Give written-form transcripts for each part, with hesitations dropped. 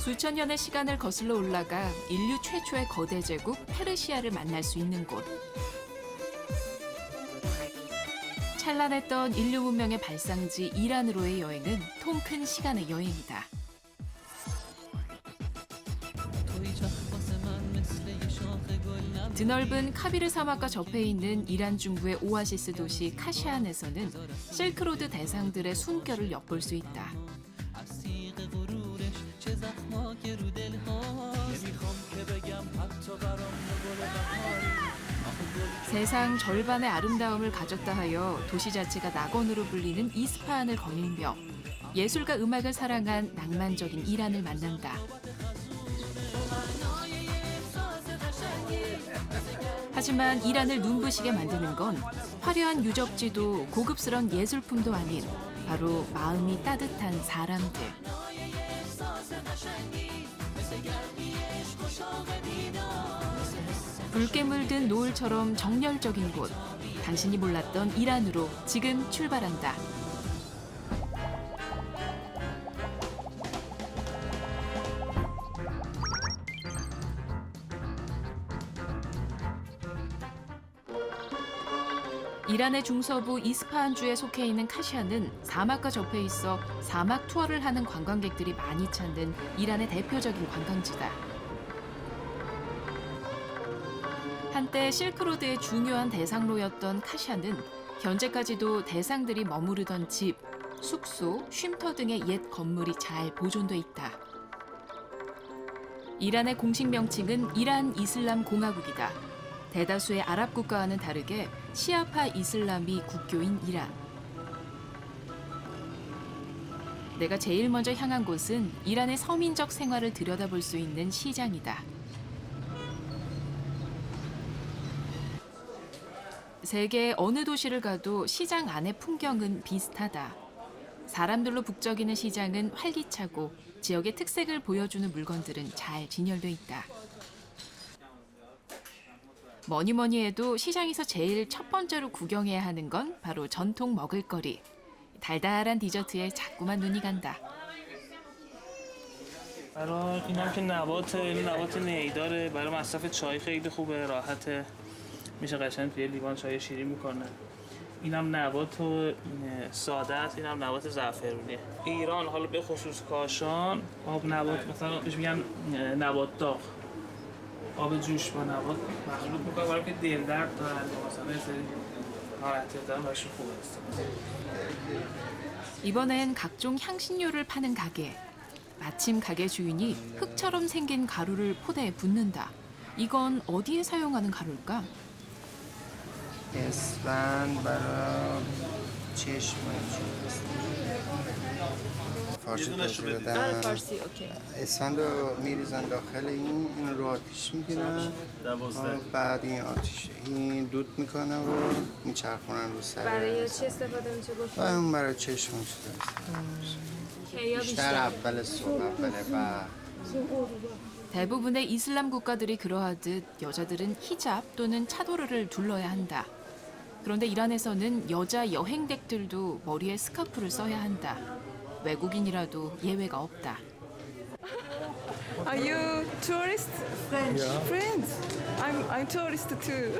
수천 년의 시간을 거슬러 올라가 인류 최초의 거대 제국 페르시아를 만날 수 있는 곳. 찬란했던 인류 문명의 발상지 이란으로의 여행은 통 큰 시간의 여행이다. 드넓은 카비르 사막과 접해 있는 이란 중부의 오아시스 도시 카시안에서는 실크로드 대상들의 숨결을 엿볼 수 있다. 세상 절반의 아름다움을 가졌다 하여 도시 자체가 낙원으로 불리는 이스파한을 거닐며 예술과 음악을 사랑한 낭만적인 이란을 만난다. 하지만 이란을 눈부시게 만드는 건 화려한 유적지도 고급스러운 예술품도 아닌 바로 마음이 따뜻한 사람들. 붉게 물든 노을처럼 정열적인 곳. 당신이 몰랐던 이란으로 지금 출발한다. 이란의 중서부 이스파한주에 속해 있는 카시안은 사막과 접해 있어 사막 투어를 하는 관광객들이 많이 찾는 이란의 대표적인 관광지다. 한때 실크로드의 중요한 대상로였던 카시안은 현재까지도 대상들이 머무르던 집, 숙소, 쉼터 등의 옛 건물이 잘 보존돼 있다. 이란의 공식 명칭은 이란 이슬람 공화국이다. 대다수의 아랍 국가와는 다르게 시아파 이슬람이 국교인 이란. 내가 제일 먼저 향한 곳은 이란의 서민적 생활을 들여다볼 수 있는 시장이다. 세계 어느 도시를 가도 시장 안의 풍경은 비슷하다. 사람들로 북적이는 시장은 활기차고 지역의 특색을 보여주는 물건들은 잘 진열돼 있다. 뭐니 해도 시장에서 제일 첫 번째로 구경해야 하는 건 바로 전통 먹을거리. 달달한 디저트에 자꾸만 눈이 간다. برای اینم که نبات نی داره برای مصرف چای خیلی خوبه راحته میشه قشنگ توی لیوان چای شیرین میکنه اینم نبات ساده است اینم نبات زعفرونیه ایران حالا به خصوص کاشان آب نبات مثلا بهش میگن نبات داغ آب جوش با نبات مخلوط میکنه برای که دل درد دارن مثلا یه سری ناراحتی‌ها دارن براشون خوبه است 이번엔 각종 향신료를 파는 가게. 마침 가게 주인이 흙처럼 생긴 가루를 포대에 붓는다. 이건 어디에 사용하는 가루일까? اسفند برای چشم فارسی توضیح بدم فارسی اوکی. اسفند رو میریزن داخل این رو آتیش میگیرن بعد این دود میکنن و میچرخونن رو سر برای چی استفاده میشه گفت؟ اون برای چشم شده کیا بیشتر اول صبح اول بعد 대부분의 이슬람 국가들이 그러하듯 여자들은 히잡 또는 차도르를 둘러야 한다. 그런데 이란에서는 여자 여행객들도 머리에 스카프를 써야 한다. 외국인이라도 예외가 없다. Are you tourist? French. Friends. I'm tourist too.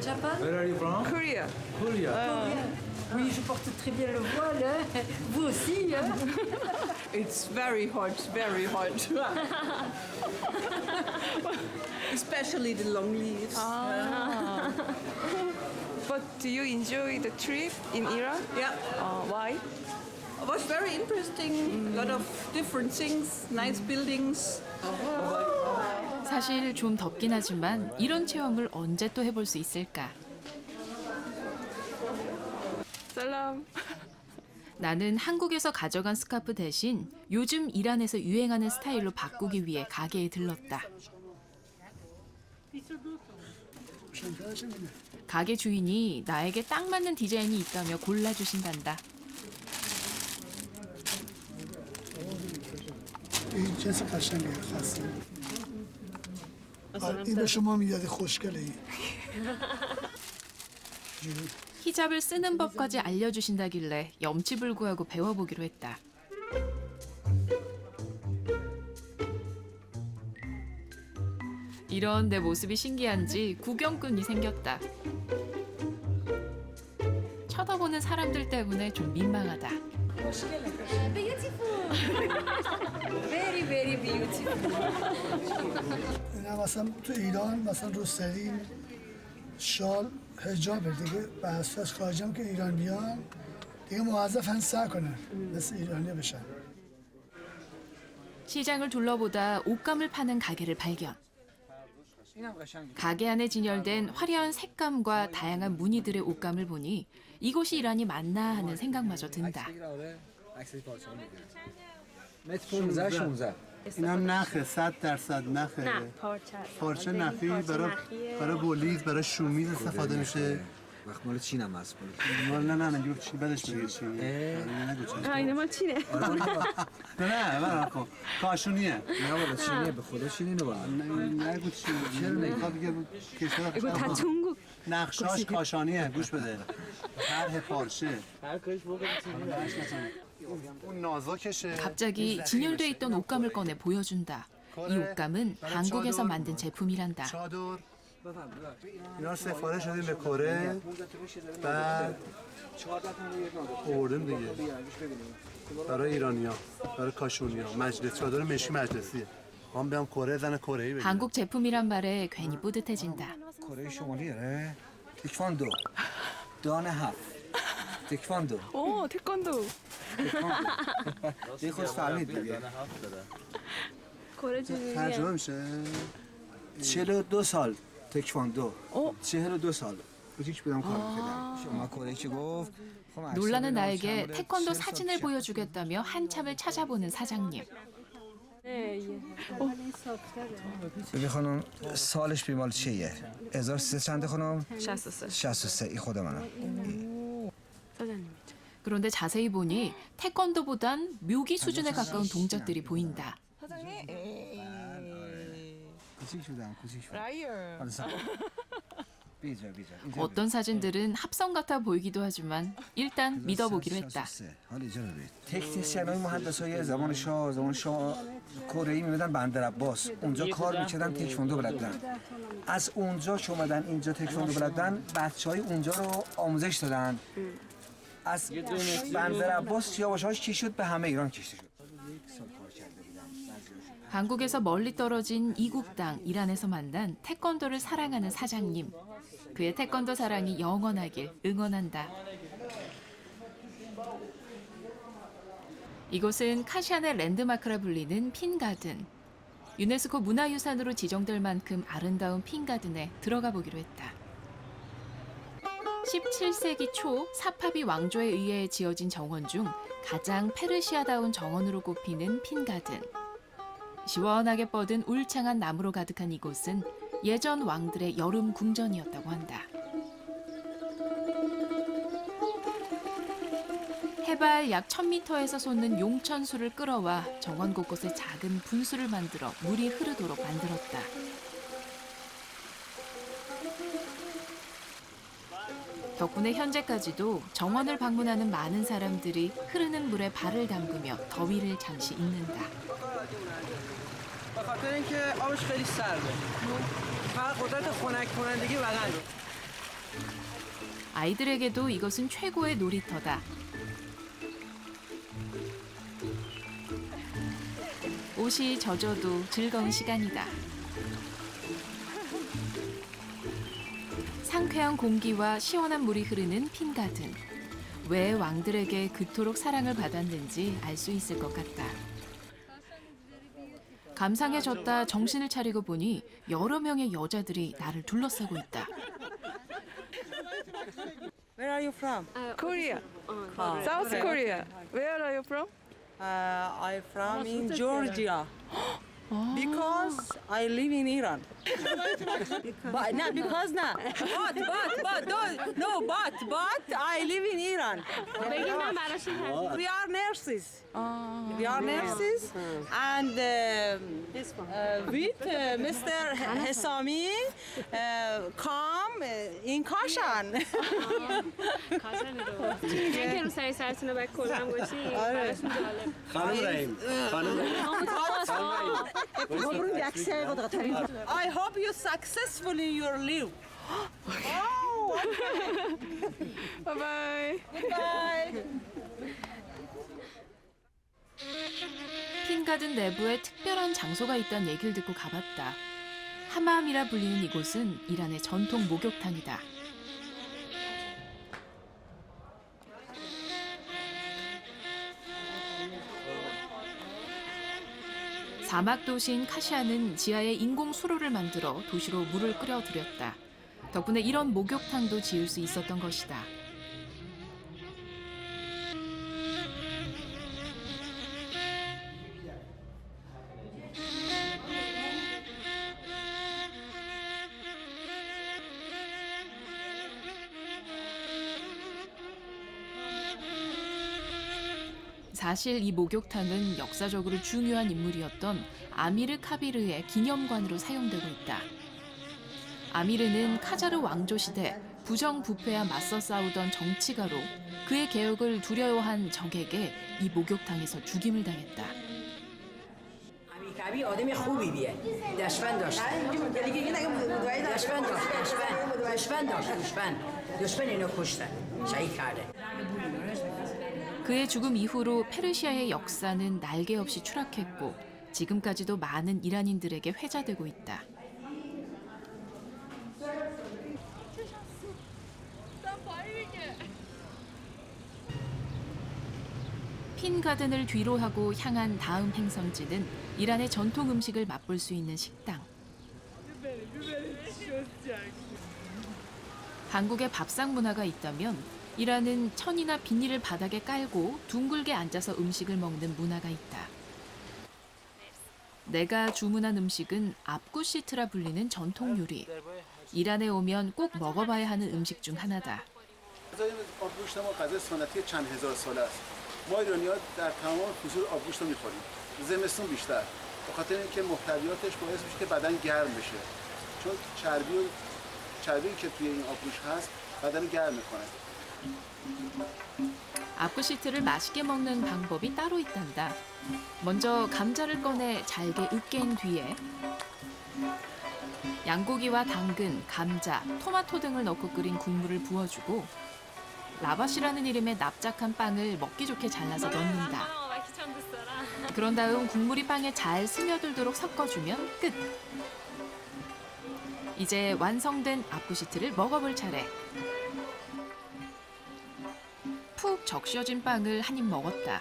Japan? Where are you from? Korea. Korea. Oui, je porte très bien le voile. Hein. Vous aussi, hein? It's very hot, very hot. Especially the long leaves. But do you enjoy the trip in Iran? Yeah, Why? it was very interesting. A lot of different things, nice buildings. 사실 좀 덥긴 하지만 이런 체험을 언제 또 해볼 수 있을까? Salam. 나는 한국에서 가져간 스카프 대신 요즘 이란에서 유행하는 스타일로 바꾸기 위해 가게에 들렀다. 가게 주인이 나에게 딱 맞는 디자인이 있다며 골라주신단다. این جنس قشنگه خاصه این به شما میاد خوشگله این 히잡을 쓰는 법까지 알려주신다길래 염치불구하고 배워보기로 했다. 이런 내 모습이 신기한지 구경꾼이 생겼다. 쳐다보는 사람들 때문에 좀 민망하다. Very, very beautiful. اینا مثلا تو ایران مثلا روسری شال حجابه دیگه به اساس خارجی هم که ایران بیان دیگه موظفن سر کنن مثل ایرانی بشن. 시장을 둘러보다 옷감을 파는 가게를 발견. 가게 안에 진열된 화려한 색감과 다양한 무늬들의 옷감을 보니 이곳이 이란이 맞나 하는 생각마저 든다. اینم نخه 100% نخه پارچه نخی برای بولیز برای شومیز استفاده میشه مال چین هم هست نه نه نه چی بدش بگیر چی اینه مال چینه. نه نه خب کاشونیه نه والا چینیه به خدا چینی اینو باید نگو چی چرا نمیخواد بگه کشور 이거 다 중국. نقشاش کاشانیه گوش بده طرح پارچه اون نازکشه 갑자기 진열돼 있던 옷감을 꺼내 보여준다. 이 옷감은 한국에서 만든 제품이란다. چادر اینا سفارش شدیم به کره بعد آوردیم دیگه برای ایرانیا برای کاشونیا مجلس چادر مشکی مجلسیه هم بیام کره زن کره‌ای بگیرم 한국 제품이란 말에 괜히 뿌듯해진다. کره شمالی اره تکواندو دانه هفت تکواندو 오, 태권도. یه خود فهمید دیگه 거래 중이야. ترجمه میشه 42 سال تکواندو 42 سال کوچیک بودم کار می‌کردم شما کره که گفت 놀라는 나에게 태권도 사진을 보여주겠다며 한참을 찾아보는 사장님. ببین خانم سالش بیمال چیه 1300 چنده خانم 63. 63 این خود منم 사장님이죠. 그런데 자세히 보니 태권도보단 묘기 수준에 가까운 동작들이 보인다. 사장님. کوچیک شدم کوچیک شدم 라이어. حالا سلام بیجا 어떤 사진들은 합성 같아 보이기도 하지만 일단 믿어보기로 했다. حالا اینجا رو ببین تکنسین‌های مهندسای زمان شاه کره‌ای می‌مدن بندر عباس اونجا کار می‌کردن تکواندو بلدن از اونجا که اومدن اینجا تکواندو بلدن بچهای اونجا رو آموزش دادن از بندر عباس سیاوش‌هاش چی شد به همه ایران کشته شد 한국에서 멀리 떨어진 이국 땅 이란에서 만난 태권도를 사랑하는 사장님. 그의 태권도 사랑이 영원하길 응원한다. 이곳은 카시안의 랜드마크라 불리는 핀가든. 유네스코 문화유산으로 지정될 만큼 아름다운 핀가든에 들어가 보기로 했다. 17세기 초 사파비 왕조에 의해 지어진 정원 중 가장 페르시아다운 정원으로 꼽히는 핀가든. 시원하게 뻗은 울창한 나무로 가득한 이곳은 예전 왕들의 여름 궁전이었다고 한다. 해발 약 1000m에서 솟는 용천수를 끌어와 정원 곳곳에 작은 분수를 만들어 물이 흐르도록 만들었다. 덕분에 현재까지도 정원을 방문하는 많은 사람들이 흐르는 물에 발을 담그며 더위를 잠시 잊는다. به خاطر اینکه آبش خیلی سرده فقط قدرت خنک کنندگی بدن رو 아이들에게도 이것은 최고의 놀이터다. 옷이 젖어도 즐거운 시간이다. 상쾌한 공기와 시원한 물이 흐르는 핀가든. 왜 왕들에게 그토록 사랑을 받았는지 알 수 있을 것 같다. 감상해졌다 정신을 차리고 보니 여러 명의 여자들이 나를 둘러싸고 있다. Where are you from? Korea. South Korea. Where are you from? I'm from in Georgia. Because I live in Iran. But not because not. But I live in Iran. We are nurses. We are nurses, and with Mr. Hesami come این کاشان این که رو سری سرتون رو باید کلم باشی براشون جالب. خانم رحیم I hope you successful in your life. 바이바이. Bye. 핀가든 내부에 특별한 장소가 있다는 얘기를 듣고 가봤다. 하맘이라 불리는 이곳은 이란의 전통 목욕탕이다. 사막 도시인 카시아는 지하에 인공 수로를 만들어 도시로 물을 끓여들였다. 덕분에 이런 목욕탕도 지을 수 있었던 것이다. 사실 이 목욕탕은 역사적으로 중요한 인물이었던 아미르 카비르의 기념관으로 사용되고 있다. 아미르는 카자르 왕조 시대 부정부패와 맞서 싸우던 정치가로 그의 개혁을 두려워한 적에게 이 목욕탕에서 죽임을 당했다. کبی آدم خوبیه دشمن داشت دشمن اینو کشتن شهید کرده 그의 죽음 이후로 페르시아의 역사는 날개 없이 추락했고 지금까지도 많은 이란인들에게 회자되고 있다. 핀 가든을 뒤로 하고 향한 다음 행선지는 이란의 전통 음식을 맛볼 수 있는 식당. 한국의 밥상 문화가 있다면 이란은 천이나 비닐을 바닥에 깔고 둥글게 앉아서 음식을 먹는 문화가 있다. 내가 주문한 음식은 압구시트라 불리는 전통 요리. 이란에 오면 꼭 먹어봐야 하는 음식 중 하나다. آبگوشت ما غذای سنتی چند هزار ساله است. ما ایرانی‌ها در تمام فصول آبگوشت رو می‌خوریم. زمستون بیشتر. به خاطر اینکه محتویاتش باعث میشه که بدن گرم بشه. چون چربی که توی این آبگوشت هست بدن گرم می‌کنه. 압구시트를 맛있게 먹는 방법이 따로 있단다. 먼저 감자를 꺼내 잘게 으깬 뒤에 양고기와 당근, 감자, 토마토 등을 넣고 끓인 국물을 부어주고 라바시라는 이름의 납작한 빵을 먹기 좋게 잘라서 넣는다. 그런 다음 국물이 빵에 잘 스며들도록 섞어주면 끝. 이제 완성된 압구시트를 먹어볼 차례. 푹 적셔진 빵을 한 입 먹었다.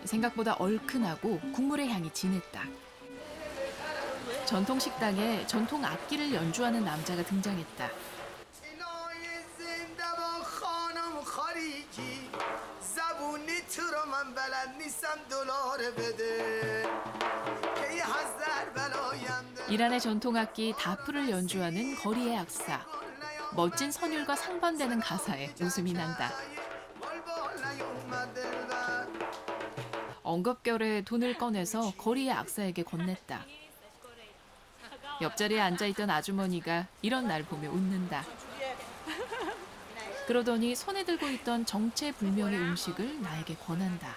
생각보다 얼큰하고 국물의 향이 진했다. 전통 식당에 전통 악기를 연주하는 남자가 등장했다. 이란의 전통 악기 다프를 연주하는 거리의 악사. 멋진 선율과 상반되는 가사에 웃음이 난다. 엉겁결에 돈을 꺼내서 거리의 악사에게 건넸다. 옆자리에 앉아있던 아주머니가 이런 날 보며 웃는다. 그러더니 손에 들고 있던 정체불명의 음식을 나에게 권한다.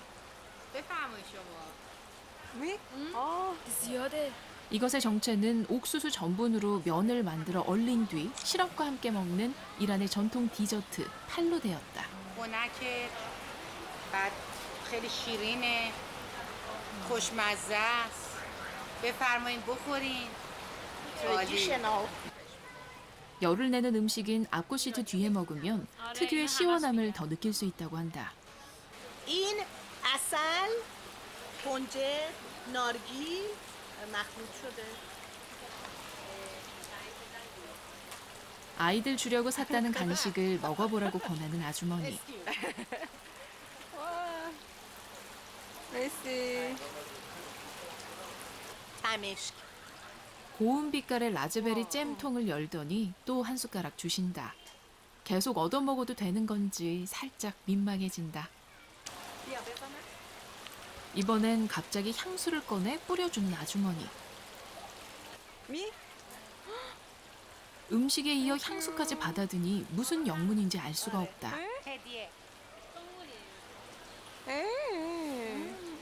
이것의 정체는 옥수수 전분으로 면을 만들어 얼린 뒤 시럽과 함께 먹는 이란의 전통 디저트 팔로데였다. خیلی شیرینه خوشمزه است بفرمایید بخورین 열을 내는 음식인 압구시트 뒤에 먹으면 특유의 시원함을 더 느낄 수 있다고 한다. این عسل کنجد نارگیل مخلوط شده 아이들 주려고 샀다는 간식을 먹어보라고 권하는 아주머니. 메시. 고운 빛깔의 라즈베리 잼통을 열더니 또 한 숟가락 주신다. 계속 얻어먹어도 되는 건지 살짝 민망해진다. 이번엔 갑자기 향수를 꺼내 뿌려주는 아주머니. 음식에 이어 향수까지 받아드니 무슨 영문인지 알 수가 없다. 테디에.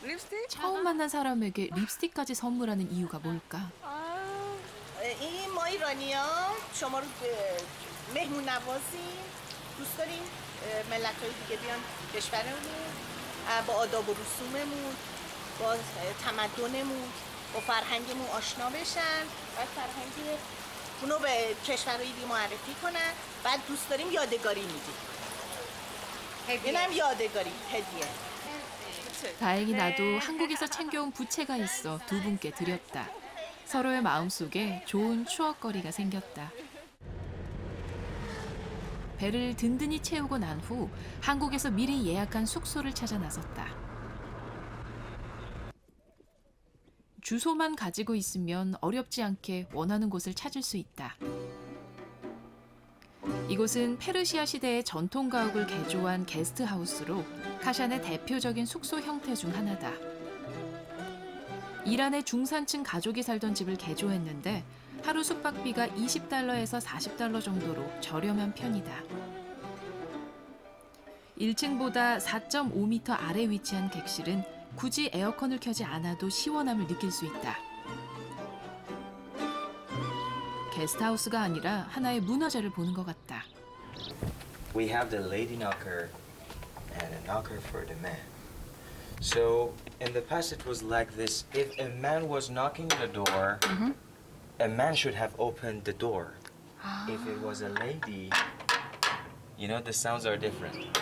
립스틱? 처음 만난 사람에게 립스틱까지 선물하는 이유가 뭘까? این ما ایرانی‌ها شما رو مهمون نوازیم دوست داریم ملت‌های دیگه بیان کشورمون با آداب و رسوممون با تمدنمون با فرهنگمون آشنا بشن بعد فرهنگ اونو به کشورهای دیگه معرفی کنن بعد دوست داریم یادگاری میدیم اینم یادگاری هدیه 다행히 나도 한국에서 챙겨온 부채가 있어 두 분께 드렸다. 서로의 마음속에 좋은 추억거리가 생겼다. 배를 든든히 채우고 난 후 한국에서 미리 예약한 숙소를 찾아 나섰다. 주소만 가지고 있으면 어렵지 않게 원하는 곳을 찾을 수 있다. 이곳은 페르시아 시대의 전통 가옥을 개조한 게스트하우스로 카샨의 대표적인 숙소 형태 중 하나다. 이란의 중산층 가족이 살던 집을 개조했는데 하루 숙박비가 $20에서 $40 정도로 저렴한 편이다. 1층보다 4.5m 아래 위치한 객실은 굳이 에어컨을 켜지 않아도 시원함을 느낄 수 있다. 게스트하우스가 아니라 하나의 문화재를 보는 것 같다. We have the lady knocker and a knocker for the man. So in the past it was like this. If a man was knocking the door, a man should have opened the door. If it was a lady, you know, the sounds are different.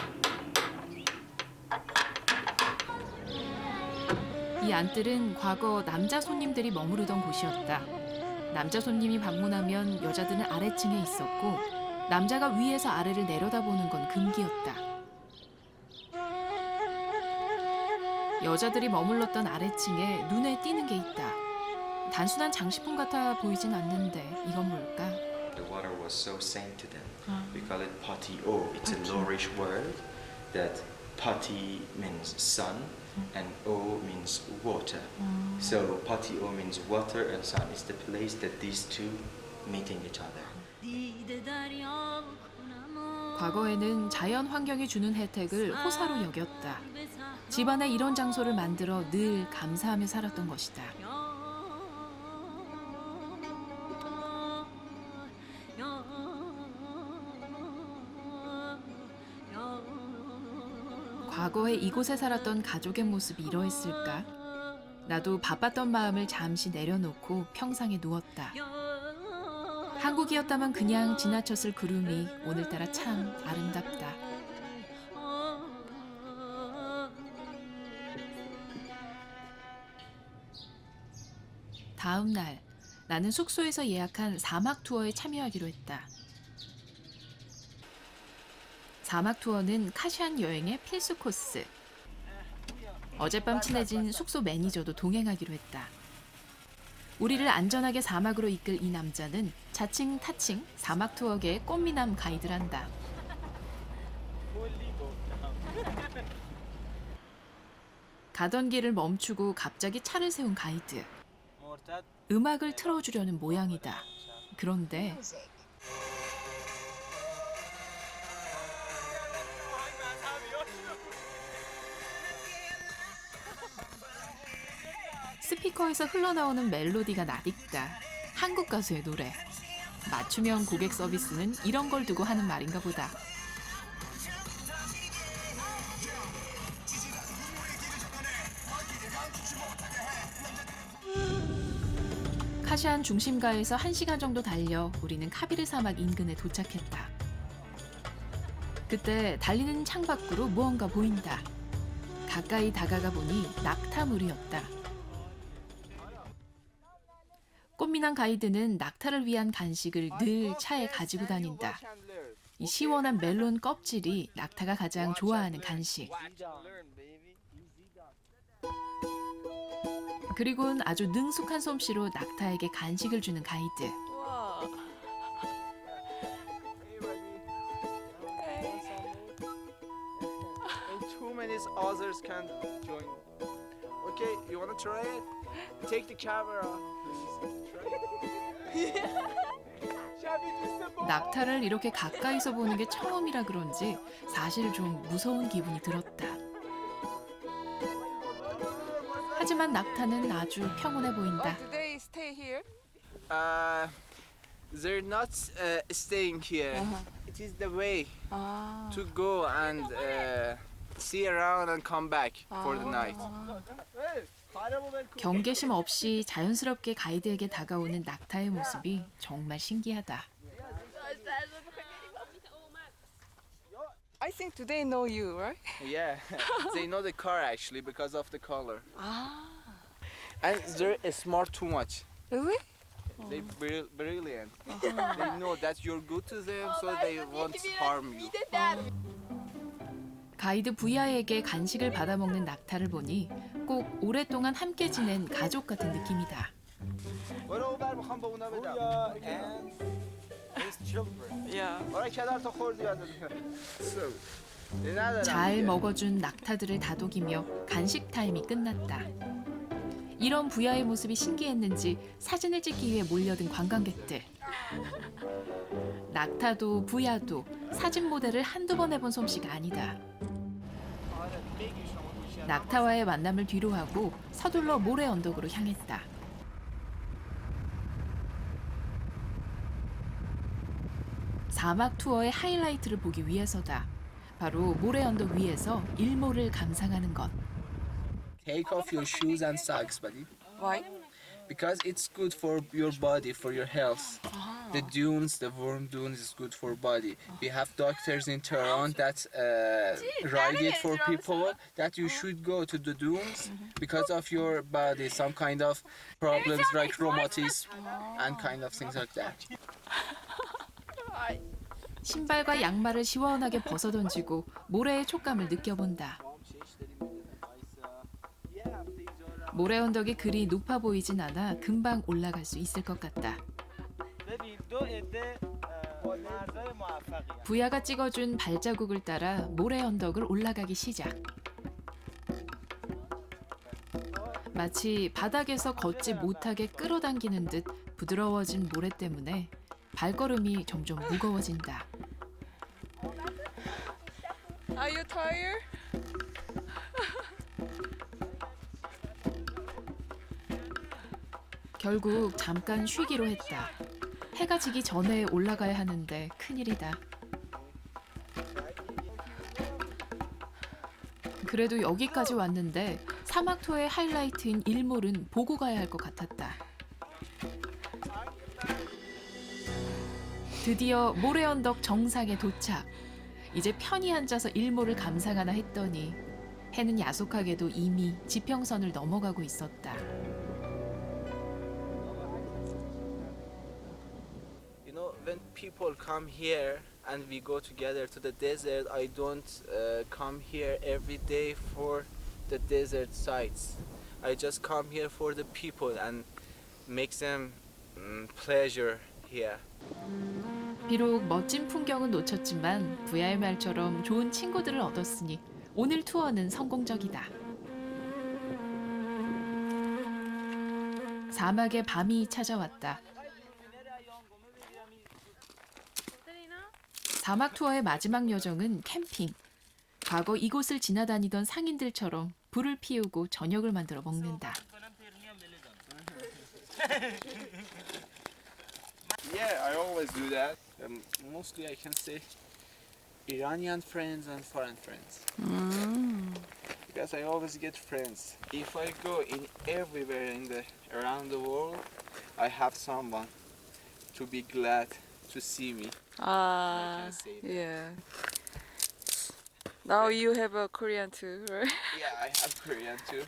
이 안뜰은 과거 남자 손님들이 머무르던 곳이었다. 남자 손님이 방문하면 여자들은 아래층에 있었고 남자가 위에서 아래를 내려다보는 건 금기였다. 여자들이 머물렀던 아래층에 눈에 띄는 게 있다. 단순한 장식품 같아 보이진 않는데 이건 뭘까? The water was so same to them. We call it patio. It's a Lorish word that pati means sun and o means water. So patio means water and sun. It's the place that these two meeting each other. 과거에는 자연 환경이 주는 혜택을 호사로 여겼다. 집안에 이런 장소를 만들어 늘 감사하며 살았던 것이다. 과거에 이곳에 살았던 가족의 모습이 이러했을까? 나도 바빴던 마음을 잠시 내려놓고 평상에 누웠다. 한국이었다면 그냥 지나쳤을 구름이 오늘따라 참 아름답다. 다음 날, 나는 숙소에서 예약한 사막 투어에 참여하기로 했다. 사막 투어는 카샨 여행의 필수 코스. 어젯밤 친해진 숙소 매니저도 동행하기로 했다. 우리를 안전하게 사막으로 이끌 이 남자는 자칭 타칭 사막 투어계의 꽃미남 가이드란다. 가던 길을 멈추고 갑자기 차를 세운 가이드. 음악을 틀어주려는 모양이다. 그런데 스피커에서 흘러나오는 멜로디가 낯익다. 한국 가수의 노래. 맞춤형 고객 서비스는 이런 걸 두고 하는 말인가 보다. 카샨 중심가에서 1시간 정도 달려 우리는 카비르 사막 인근에 도착했다. 그때 달리는 창밖으로 무언가 보인다. 가까이 다가가 보니 낙타물이었다. 꽃미남 가이드는 낙타를 위한 간식을 늘 차에 가지고 다닌다. 이 시원한 멜론 껍질이 낙타가 가장 좋아하는 간식. 그리고는 아주 능숙한 솜씨로 낙타에게 간식을 주는 가이드. Too many others can join. Okay, you want to try it? Take the camera. Please. Try it. 낙타를 이렇게 가까이서 보는 게 처음이라 그런지 사실 좀 무서운 기분이 들었다. 하지만 낙타는 아주 평온해 보인다. Do they stay here? They're not staying here. It is the way to go and see around and come back for the night. 경계심 없이 자연스럽게 가이드에게 다가오는 낙타의 모습이 정말 신기하다. I think do they know you, right? Yeah, they know the car actually because of the color. And they're smart too much. Really? They're brilliant. They know that you're good to them, so they won't harm you. 가이드 부야에게 간식을 받아먹는 낙타를 보니 꼭 오랫동안 함께 지낸 가족 같은 느낌이다. 잘 먹어준 낙타들을 다독이며 간식 타임이 끝났다. 이런 부야의 모습이 신기했는지 사진을 찍기 위해 몰려든 관광객들. 낙타도 부야도 사진 모델을 한두 번 해본 솜씨가 아니다. 낙타와의 만남을 뒤로하고 서둘러 모래 언덕으로 향했다. 사막 투어의 하이라이트를 보기 위해서다. 바로 모래 언덕 위에서 일몰을 감상하는 것. Take off your shoes and socks, buddy. Why? Because it's good for your body, for your health. The dunes, the warm dunes is good for body. We have doctors in Tehran that write it for people that you should go to the dunes because of your body, some kind of problems like rheumatism and kind of things like that. 신발과 양말을 시원하게 벗어던지고 모래의 촉감을 느껴본다. 모래 언덕이 그리 높아 보이진 않아 금방 올라갈 수 있을 것 같다. 부야가 찍어준 발자국을 따라 모래 언덕을 올라가기 시작. 마치 바닥에서 걷지 못하게 끌어당기는 듯 부드러워진 모래 때문에 발걸음이 점점 무거워진다. Are you tired? 결국 잠깐 쉬기로 했다. 해가 지기 전에 올라가야 하는데 큰일이다. 그래도 여기까지 왔는데 사막 투어의 하이라이트인 일몰은 보고 가야 할 것 같았다. 드디어 모래 언덕 정상에 도착. 이제 편히 앉아서 일몰을 감상하나 했더니 해는 야속하게도 이미 지평선을 넘어가고 있었다. You know, when people come here and we go together to the desert, I don't come here every day for the desert sites. I just come here for the people and make them pleasure here. 비록 멋진 풍경은 놓쳤지만 부야의 말처럼 좋은 친구들을 얻었으니 오늘 투어는 성공적이다. 사막의 밤이 찾아왔다. 사막 투어의 마지막 여정은 캠핑. 과거 이곳을 지나다니던 상인들처럼 불을 피우고 저녁을 만들어 먹는다. Yeah, I always do that. Mostly I can say Iranian friends and foreign friends. Because I always get friends. If I go in everywhere around the world, I have someone to be glad to see me. I can say that. Yeah. Now you have a Korean too, right? Yeah, I have Korean too.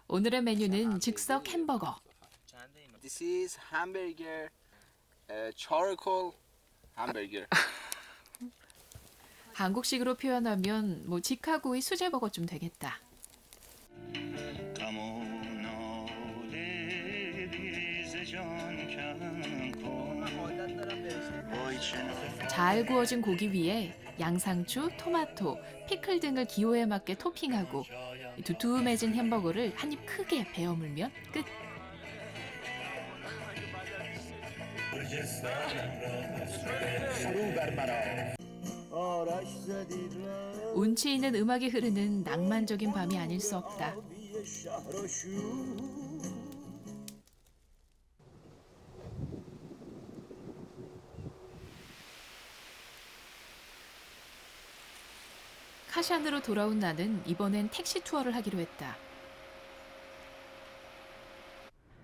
오늘의 메뉴는 즉석 햄버거. This is hamburger, charcoal hamburger. 한국식으로 표현하면 뭐 직화구이 수제버거쯤 되겠다. 잘 구워진 고기 위에 양상추, 토마토, 피클 등을 기호에 맞게 토핑하고 두툼해진 햄버거를 한 입 크게 베어물면 끝. 운치 있는 음악이 흐르는 낭만적인 밤이 아닐 수 없다. 카샨으로 돌아온 나는 이번엔 택시 투어를 하기로 했다.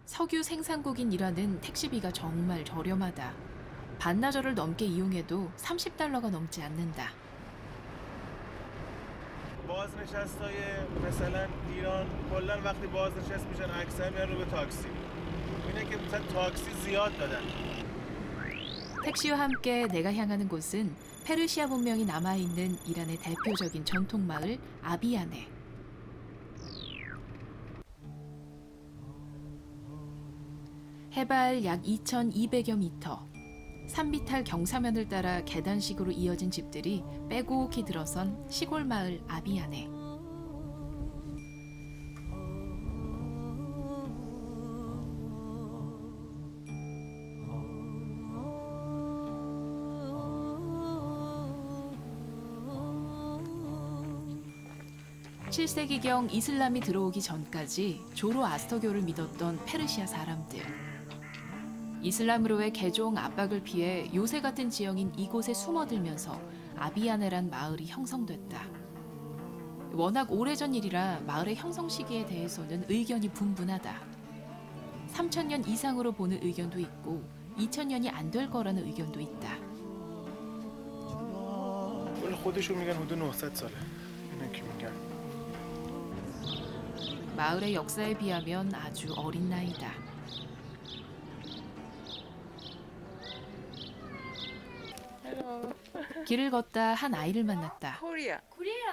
석유 생산국인 이란은 택시비가 정말 저렴하다. 반나절을 넘게 이용해도 $30가 넘지 않는다. بازنشستای مثلا ایران کلا وقتی بازنشست میشن اکثر میان رو به تاکسی اینه که مثلا تاکسی زیاد دادن 택시와 함께 내가 향하는 곳은 페르시아 문명이 남아있는 이란의 대표적인 전통 마을 아비야네. 해발 약 2,200여 미터. 산비탈 경사면을 따라 계단식으로 이어진 집들이 빼곡히 들어선 시골 마을 아비야네. (7세기경) 이슬람이 들어오기 전까지 조로아스터교를 믿었던 페르시아 사람들. 이슬람으로의 개종 압박을 피해 요새 같은 지형인 이곳에 숨어들면서 아비야네란 마을이 형성됐다. 워낙 오래전 일이라 마을의 형성 시기에 대해서는 의견이 분분하다. 3,000년 이상으로 보는 의견도 있고 2,000년이 안 될 거라는 의견도 있다. خودشون میگن حدود 900 ساله اینه که میگن 마을의 역사에 비하면 아주 어린 나이다. Hello. 길을 걷다 한 아이를 만났다. Korea. Korea.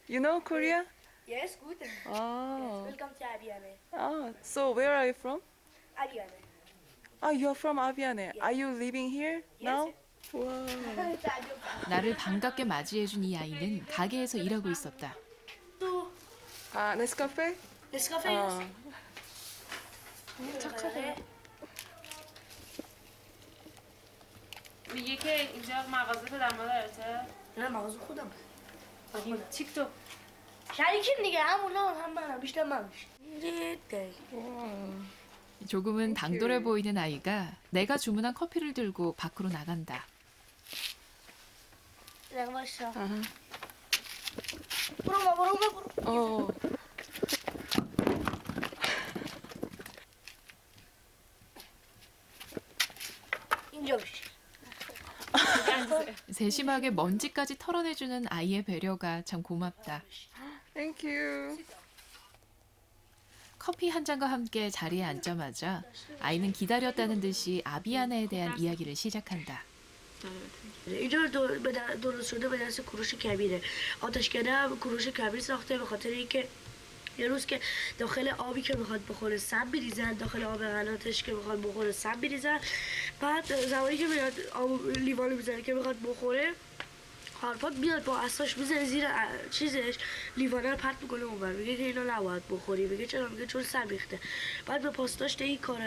You know Korea? Yes, good. Oh. Yes, welcome to Abiane. Oh, so where are you from? Abiane. Oh, you're from Aviane. Are you living here now? Wow. 나를 반갑게 맞이해준 이 아이는 가게에서 일하고 있었다. 아, 네스카페? Nescafe. 어. 착하네. میگه که اینجا مغازه پدر مادرته؟ نه مغازه خودم. تیک توک شریکیم دیگه همونا هم منم بیشتر من میشه. 조금은 당돌해 보이는 아이가 내가 주문한 커피를 들고 밖으로 나간다. باشه. برو. اینجا بشه. 세심하게 먼지까지 털어내주는 아이의 배려가 참 고맙다. Thank you. 커피 한 잔과 함께 자리에 앉자마자 아이는 기다렸다는 듯이 아비아네에 대한 이야기를 시작한다. اینجا درست شده به دست کوروش کبیره. آتشکده هم کوروش کبیر ساخته به خاطر اینکه یه روز که داخل آبی که میخواد بخوره سم بریزن، داخل آب قناتش که میخواد بخوره سم بریزن، بعد زمانی که میاد آب لیوانو میزنه که میخواد بخوره هارپات میاد با عصاش میزنه زیر چیزش، لیوانه رو پرت میکنه اونور، میگه که اینو نباید بخوری. میگه چرا؟ میگه چون سم ریخته. بعد به پاسداشت این کار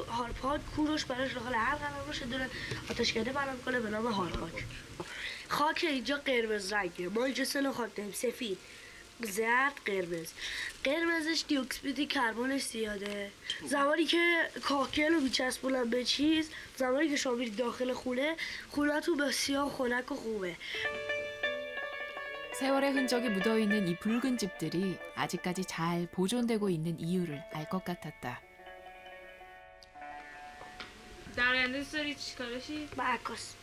هارپات کوروش براش داخل هر قرار باشه داره آتشکده بنا میکنه به نام هارپات. خاک اینجا قرمز رنگه، ما اینجا سلو خاک داریم سفید، زرد، قرمزش دیوکسید کربنش زیاده. زمانی که کاکل رو میچسبونن به چیز، زمانی که شما میرید داخل خونه‌تون بسیار خنک و خوبه. 세월의 흔적이 묻어있는 이 붉은 집들이 아직까지 잘 보존되고 있는 이유를 알 것 같았다. در آینده دوست داری چیکارشی؟ با عکاس.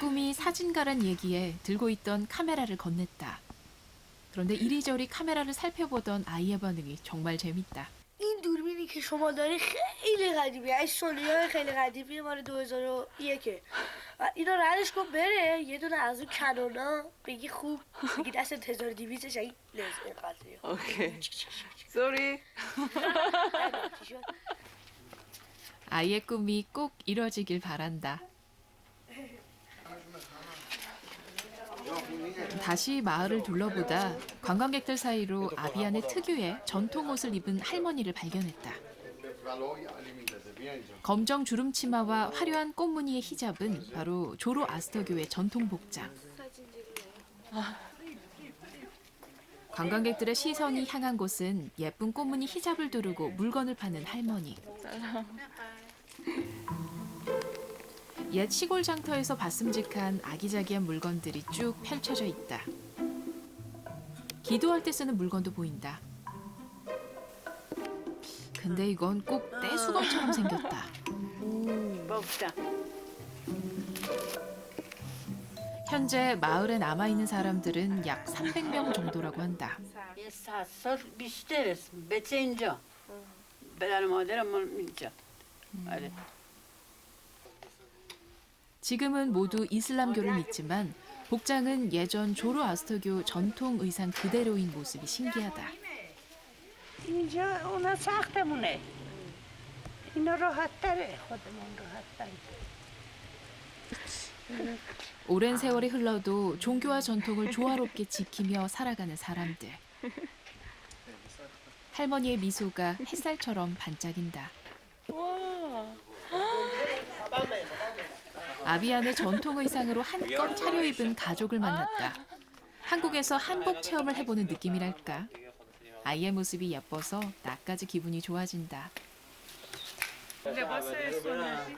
꿈이 사진가란 얘기에 들고 있던 카메라를 건넸다. 그런데 이리저리 카메라를 살펴보던 아이의 반응이 정말 재밌다. این دوربینی که شما داری خیلی قدیمیه، از سونی‌های خیلی قدیمی مال 2001. اینا ردش کن بره یه دونه از اون کنونا بگی خوب، بگی دست 1200 این لازم قضیه. Okay. Sorry. 아이의 꿈이 꼭 이뤄지길 바란다. 다시 마을을 둘러보다 관광객들 사이로 아비안의 특유의 전통 옷을 입은 할머니를 발견했다. 검정 주름 치마와 화려한 꽃무늬의 히잡은 바로 조로아스터교의 전통 복장. 관광객들의 시선이 향한 곳은 예쁜 꽃무늬 히잡을 두르고 물건을 파는 할머니. 옛 시골 장터에서 봤음직한 아기자기한 물건들이 쭉 펼쳐져 있다. 기도할 때 쓰는 물건도 보인다. 근데 이건 꼭 떼수건처럼 생겼다. 먹자. 현재 마을에 남아있는 사람들은 약 300명 정도라고 한다. یه 100 سال بیشتر است. بچه اینجا. پدر مادرمون اینجا. آره. 지금은 모두 이슬람교를 믿지만 복장은 예전 조로아스터교 전통 의상 그대로인 모습이 신기하다. اینجا اونا سختمونه. اینا راحت تره. خودمون راحت تره. 오랜 세월이 흘러도 종교와 전통을 조화롭게 지키며 살아가는 사람들. 할머니의 미소가 햇살처럼 반짝인다. 아비안의 전통 의상으로 한껏 차려입은 가족을 만났다. 한국에서 한복 체험을 해보는 느낌이랄까. 아이의 모습이 예뻐서 나까지 기분이 좋아진다. لباس سنتی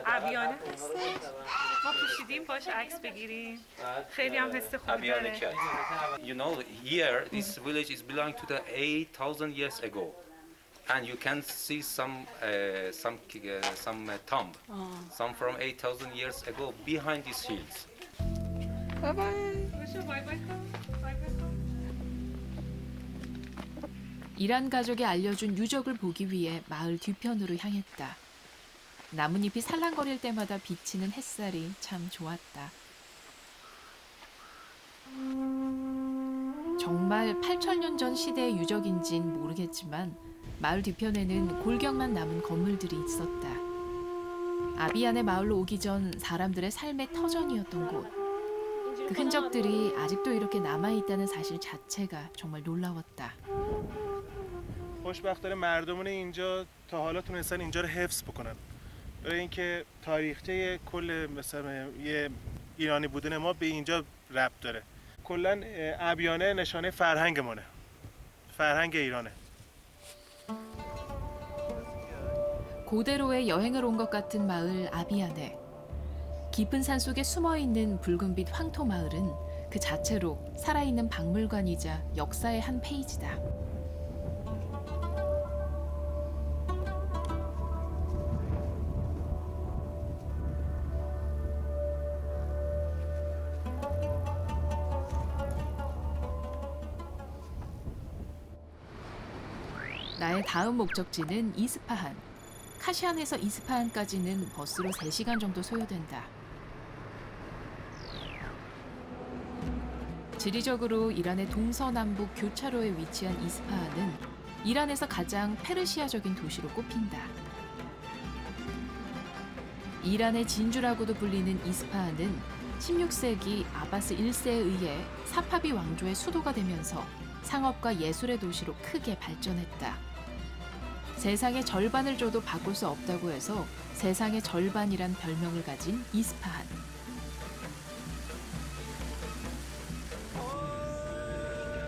عبیانه هستش ما پوشیدیم باش عکس بگیریم خیلی هم حس خوبی داره You know, here this village is belong to the 8,000 years ago, and you can see some tomb, some from 8,000 years ago behind these hills. بای بای باشه بای بای کن بای بای کن 이란 가족이 알려준 유적을 보기 위해 마을 뒤편으로 향했다. 나뭇잎이 살랑거릴 때마다 비치는 햇살이 참 좋았다. 정말 8,000년 전 시대의 유적인진 모르겠지만 마을 뒤편에는 골격만 남은 건물들이 있었다. 아비안의 마을로 오기 전 사람들의 삶의 터전이었던 곳. 그 흔적들이 아직도 이렇게 남아있다는 사실 자체가 정말 놀라웠다. خوشبختانه مردمون اینجا تا حالا تونستن اینجا رو حفظ بکنن. برای اینکه تاریخچه کل مثلا یه ایرانی بودن ما به اینجا ربط داره. کلا ابیانه نشانه فرهنگمونه. فرهنگ ایرانه. 고대로의 여행을 온 것 같은 마을 아비안에 깊은 산속에 숨어있는 붉은빛 황토 마을은 그 자체로 살아있는 박물관이자 역사의 한 페이지다. 나의 다음 목적지는 이스파한. 카시안에서 이스파한까지는 버스로 3시간 정도 소요된다. 지리적으로 이란의 동서남북 교차로에 위치한 이스파한은 이란에서 가장 페르시아적인 도시로 꼽힌다. 이란의 진주라고도 불리는 이스파한은 16세기 아바스 1세에 의해 사파비 왕조의 수도가 되면서 상업과 예술의 도시로 크게 발전했다. 세상의 절반을 줘도 바꿀 수 없다고 해서 세상의 절반이란 별명을 가진 이스파한.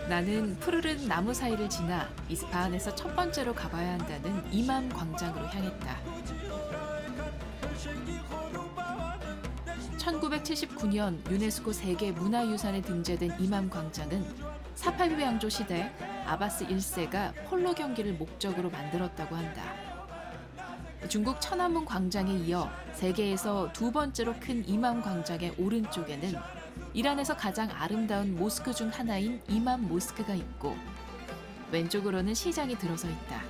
나는 푸르른 나무 사이를 지나 이스파한에서 첫 번째로 가봐야 한다는 이맘 광장으로 향했다. 1979년 유네스코 세계 문화유산에 등재된 이맘 광장은 사파비 왕조 시대 아바스 1세가 폴로 경기를 목적으로 만들었다고 한다. 중국 천안문 광장에 이어 세계에서 두 번째로 큰 이맘 광장의 오른쪽에는 이란에서 가장 아름다운 모스크 중 하나인 이맘 모스크가 있고 왼쪽으로는 시장이 들어서 있다.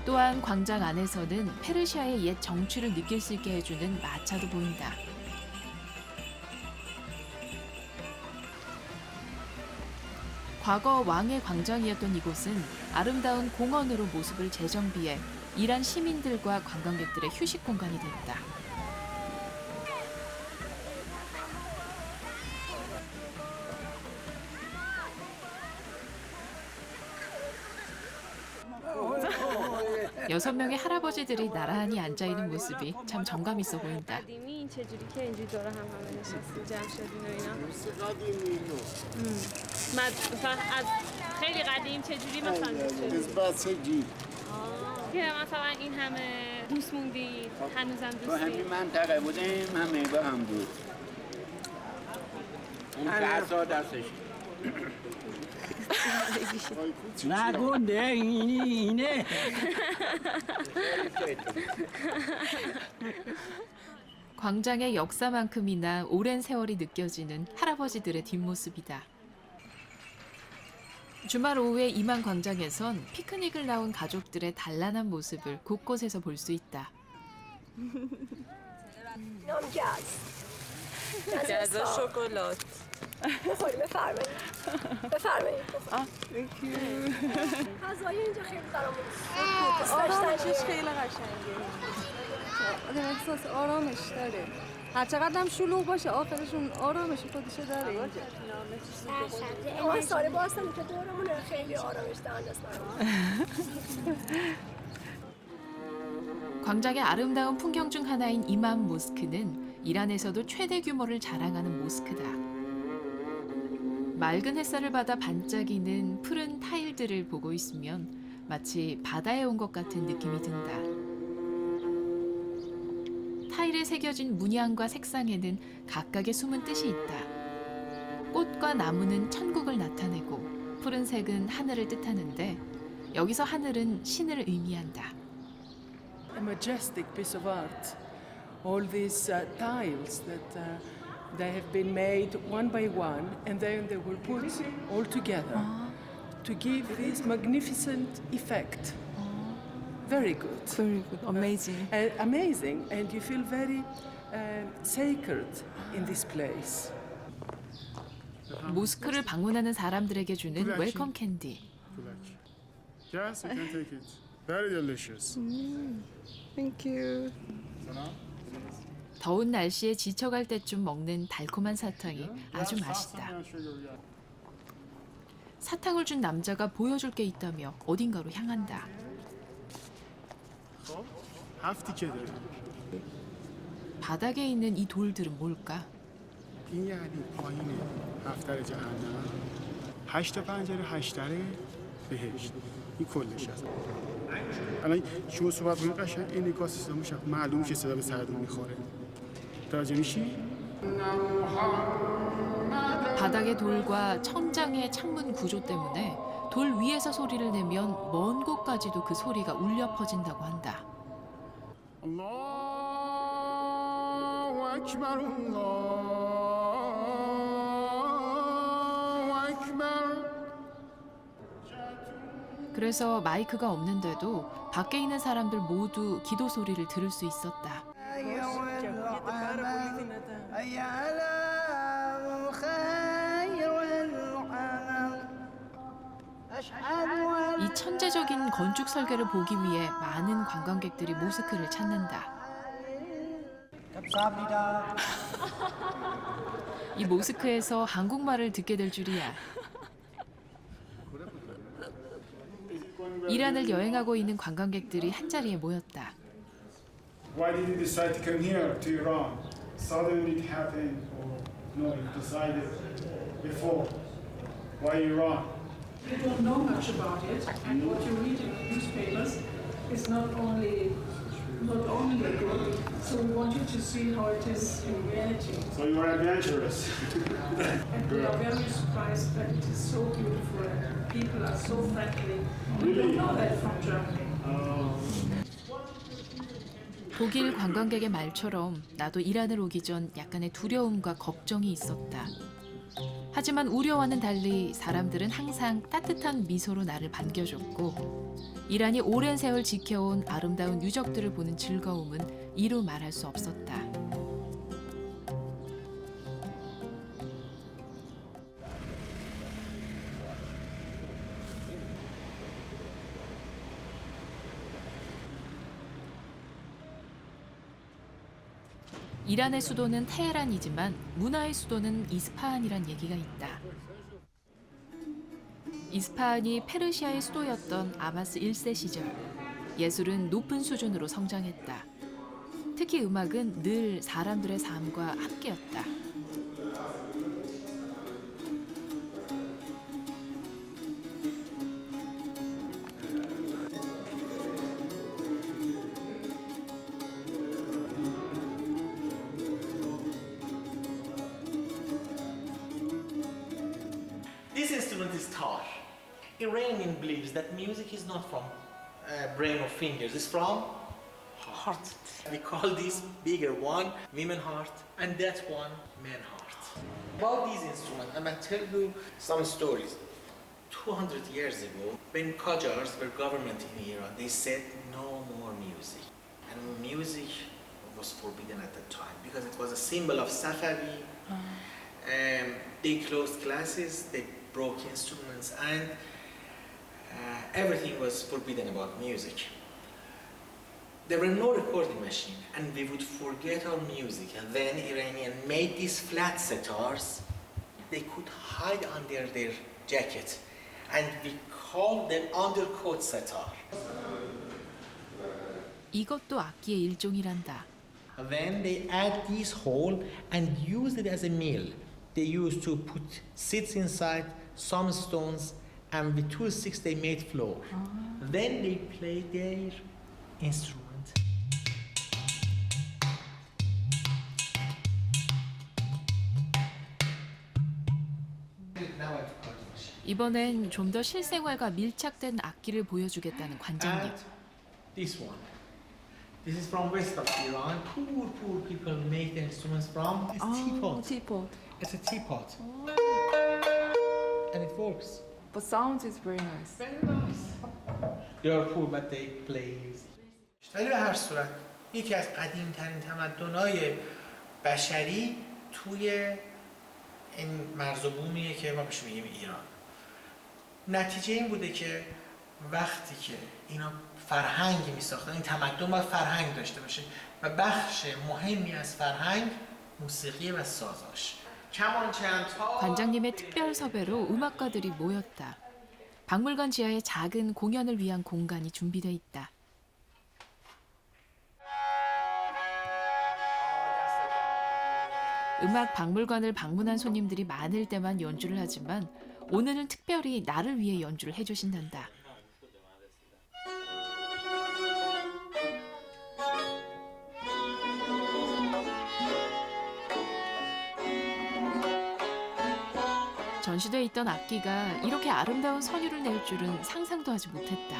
또한 광장 안에서는 페르시아의 옛 정취를 느낄 수 있게 해주는 마차도 보인다. 과거 왕의 광장이었던 이곳은 아름다운 공원으로 모습을 재정비해 이란 시민들과 관광객들의 휴식 공간이 됐다. 6명의 할아버지들이 나란히 앉아 있는 모습이 참 정감 있어 보인다. قدیمی چجوری که اینجوری دور هم همه نشستی جمع شدین و اینا از خیلی قدیم چجوری مثلا شدید که مثلا این همه دوست موندید هنوزم تو دوستی همین منطقه بودیم همه با هم بود اون فرسا دستش نگونده اینه 광장의 역사만큼이나 오랜 세월이 느껴지는 할아버지들의 뒷모습이다. 주말 오후에 이만 광장에선 피크닉을 나온 가족들의 단란한 모습을 곳곳에서 볼 수 있다. گز شکلات بخوریم بفرمایید بفرمایید Thank غذای اینجا خیلی برامون آرامشش خیلی قشنگه آدم احساس آرامش داره هر چقدر هم شلوغ باشه آخرشون آرامش خودشو داره اینجا ما سال باستم که دورمون خیلی آرامش دهنده است 광장의 아름다운 풍경 중 하나인 이맘 모스크는 이란에서도 최대 규모를 자랑하는 모스크다. 맑은 햇살을 받아 반짝이는 푸른 타일들을 보고 있으면 마치 바다에 온 것 같은 느낌이 든다. 타일에 새겨진 문양과 색상에는 각각의 숨은 뜻이 있다. 꽃과 나무는 천국을 나타내고 푸른색은 하늘을 뜻하는데 여기서 하늘은 신을 의미한다. A majestic piece of art. All these tiles that they have been made one by one, and then they will put all together to give this magnificent effect. Very good. Very good. Amazing. Amazing, and you feel very sacred in this place. 모스크를 방문하는 사람들에게 주는 웰컴 캔디. Yes, you can take it. Very delicious. Thank you. 더운 날씨에 지쳐갈 때쯤 먹는 달콤한 사탕이 아주 맛있다. 사탕을 준 남자가 보여줄 게 있다며 어딘가로 향한다. 바닥에 있는 이 돌들은 뭘까? این یعنی پایین هفت‌در جهنم 8 پنجره 8 در بهشت این کلش هست الان شما صحبت کنید قشنگ این نگاه سیستم میشه معلوم که صدا به سردون میخوره متوجه میشی؟ 바닥의 돌과 천장의 창문 구조 때문에 돌 위에서 소리를 내면 먼 곳까지도 그 소리가 울려 퍼진다고 한다. الله أكبر الله أكبر 그래서 마이크가 없는데도 밖에 있는 사람들 모두 기도 소리를 들을 수 있었다. 이 천재적인 건축 설계를 보기 위해 많은 관광객들이 모스크를 찾는다. 이 모스크에서 한국말을 듣게 될 줄이야. 이란을 여행하고 있는 관광객들이 한자리에 모였다. Why did you decide to come here to Iran? Suddenly it happened or no, you decided before? Why Iran? You don't know much about it, and what you read in the newspapers is not only good. So we want you to see how it is in reality. So you are adventurous. And we are very surprised that it is so beautiful and people are so friendly. We don't know that from Germany. 독일 관광객의 말처럼 나도 이란을 오기 전 약간의 두려움과 걱정이 있었다. 하지만 우려와는 달리 사람들은 항상 따뜻한 미소로 나를 반겨줬고 이란이 오랜 세월 지켜온 아름다운 유적들을 보는 즐거움은 이루 말할 수 없었다. 이란의 수도는 테헤란이지만 문화의 수도는 이스파한이란 얘기가 있다. 이스파한이 페르시아의 수도였던 아바스 1세 시절 예술은 높은 수준으로 성장했다. 특히 음악은 늘 사람들의 삶과 함께였다. This instrument is tar. Iranian believes that music is not from brain or fingers, it's from heart. We call this bigger one women heart and that one man heart. About these instruments, I'm going to tell you some stories. 200 years ago, when Qajars were government in Iran, they said no more music. And music was forbidden at that time because it was a symbol of Safavi. They closed classes, they broke instruments, and everything was forbidden about music. There were no recording machine, and we would forget our music. And then Iranian made these flat sitars. They could hide under their jacket, and we called them undercoat sitar. 이것도 악기의 일종이란다. Then they add this hole and use it as a mill. They used to put seeds inside, some stones, and with 2 sticks they made flour. Then they play their instrument. 이번엔 좀 더 실생활과 밀착된 악기를 보여주겠다는 관장님. And this one. This is from west of Iran. Poor people make the instruments from. It's teapot. Teapot. It's a teapot. And it works. But sound is very nice. Very nice. They are poor but they play music. ولی به هر صورت یکی از قدیم‌ترین تمدن‌های بشری توی این مرز و بومیه که ما بهش میگیم ایران. نتیجه این بوده که وقتی که اینا فرهنگی می‌ساختن، این تمدن باید فرهنگ داشته باشه و بخش مهمی از فرهنگ موسیقی و سازاش. 관장님의 특별 섭외로 음악가들이 모였다. 박물관 지하에 작은 공연을 위한 공간이 준비돼 있다. 음악 박물관을 방문한 손님들이 많을 때만 연주를 하지만 오늘은 특별히 나를 위해 연주를 해주신단다. 전시돼 있던 악기가 이렇게 아름다운 선율을 낼 줄은 상상도 하지 못했다.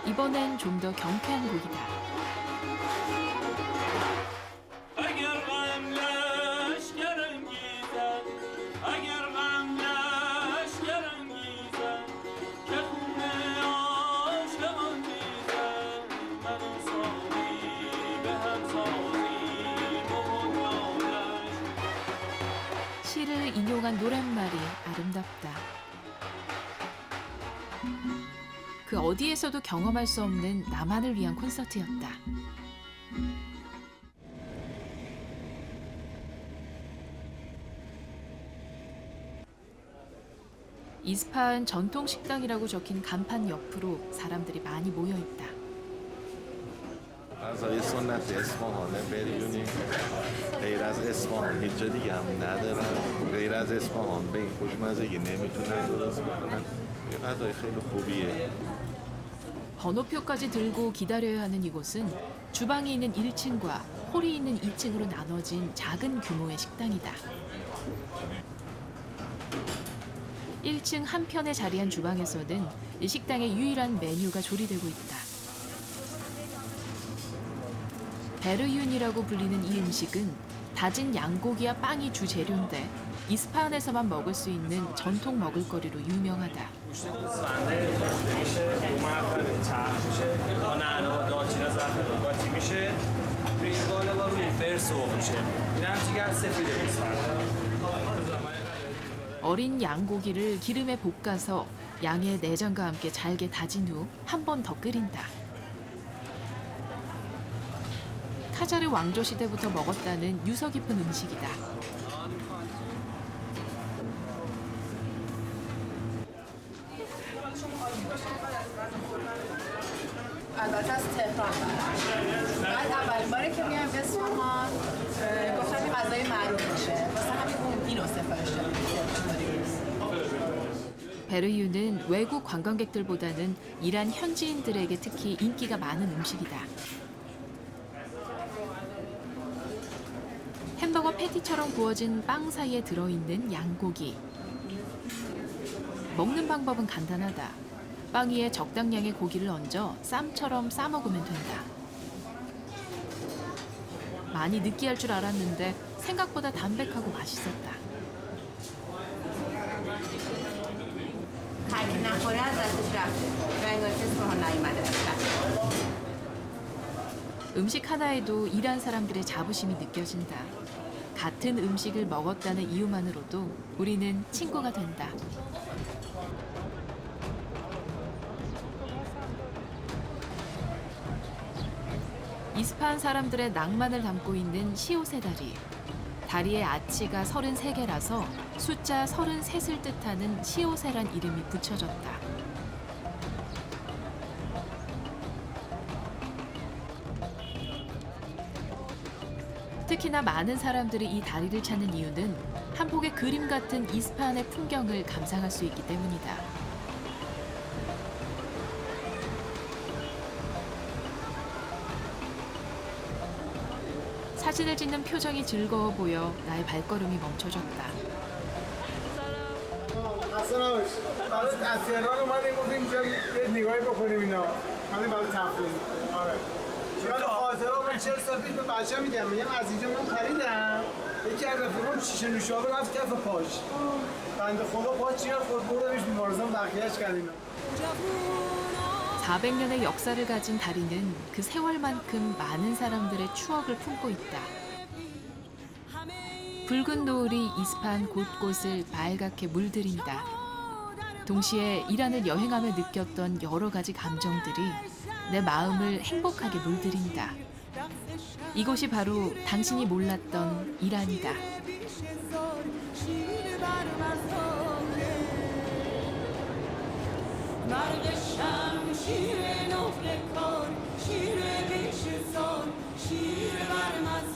이번엔 좀 더 경쾌한 곡이다. 시를 인용한 노랫말이 아름답다. 그 어디에서도 경험할 수 없는 나만을 위한 콘서트였다. 이스파한 전통 식당이라고 적힌 간판 옆으로 사람들이 많이 모여 있다. غذای سنتی اصفهانه بریونی غیر از اصفهان هیچ جا دیگه هم ندارن غیر از اصفهان به این خوشمزگی نمیتونن درست بکنن یه غذای خیلی خوبیه. 번호표까지 들고 기다려야 하는 이곳은 주방이 있는 1층과 홀이 있는 2층으로 나눠진 작은 규모의 식당이다. 1층 한편에 자리한 주방에서는 이 식당의 유일한 메뉴가 조리되고 있다. 베르윤이라고 불리는 이 음식은 다진 양고기와 빵이 주재료인데 이스파한에서만 먹을 수 있는 전통 먹을거리로 유명하다. ریگاله و روفر سرخ میشه این هم جگر سفیده 어린 양고기를 기름에 볶아서 양의 내장과 함께 잘게 다진 후 한 번 더 끓인다. 카자르 왕조 시대부터 먹었다는 유서 깊은 음식이다. البته از تهران بعد اولین باری که میام اصفهان گفتم این غذای معروف میشه واسه همین اینو سفارش دادیم. 베르유는 외국 관광객들보다는 이란 현지인들에게 특히 인기가 많은 음식이다. 햄버거 패티처럼 구워진 빵 사이에 들어있는 양고기. 먹는 방법은 간단하다. 빵 위에 적당량의 고기를 얹어 쌈처럼 싸먹으면 된다. 많이 느끼할 줄 알았는데 생각보다 담백하고 맛있었다. هر کی نخوره از دستش رفته و انگار که اصفهان نیومده اصلا. 음식 하나에도 이란 사람들의 자부심이 느껴진다. 같은 음식을 먹었다는 이유만으로도 우리는 친구가 된다. 이스파한 사람들의 낭만을 담고 있는 시옷의 다리. 다리의 아치가 33개라서 숫자 33을 뜻하는 시오세란 이름이 붙여졌다. 특히나 많은 사람들이 이 다리를 찾는 이유는 한 폭의 그림 같은 이스파한의 풍경을 감상할 수 있기 때문이다. 사진을 찍는 표정이 즐거워 보여 나의 발걸음이 멈춰졌다. اصلا از تهران اومدیم گفتیم اینجا یه نگاهی بکنیم اینا همین برای تفریح آره شاید خاطره من 40 سال پیش به بچه میگم از اینجا من خریدم یکی از رفیقام شیشه نوشابه رفت کف پاش بنده خدا پاش چیه خود بردمش بیمارستان بقیه‌اش کردیم 400년의 역사를 가진 다리는 그 세월만큼 많은 사람들의 추억을 품고 있다. 붉은 노을이 이스파한 곳곳을 빨갛게 물들인다. 동시에 이란을 여행하며 느꼈던 여러 가지 감정들이 내 마음을 행복하게 물들인다. 이곳이 바로 당신이 몰랐던 이란이다. برگشتم شیر نفره کار شیر بیش سال شیر برمز